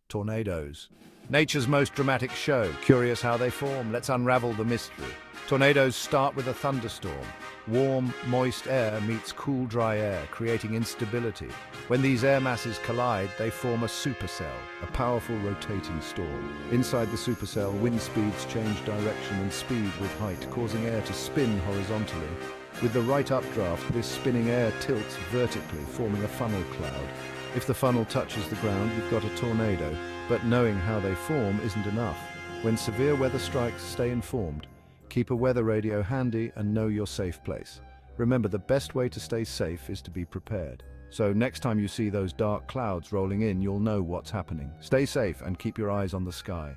Tornadoes. Nature's most dramatic show. Curious how they form? Let's unravel the mystery. Tornadoes start with a thunderstorm. Warm, moist air meets cool, dry air, creating instability. When these air masses collide, they form a supercell, a powerful rotating storm. Inside the supercell, wind speeds change direction and speed with height, causing air to spin horizontally. With the right updraft, this spinning air tilts vertically, forming a funnel cloud. If the funnel touches the ground, you've got a tornado, but knowing how they form isn't enough. When severe weather strikes, stay informed. Keep a weather radio handy and know your safe place. Remember, the best way to stay safe is to be prepared. So next time you see those dark clouds rolling in, you'll know what's happening. Stay safe and keep your eyes on the sky.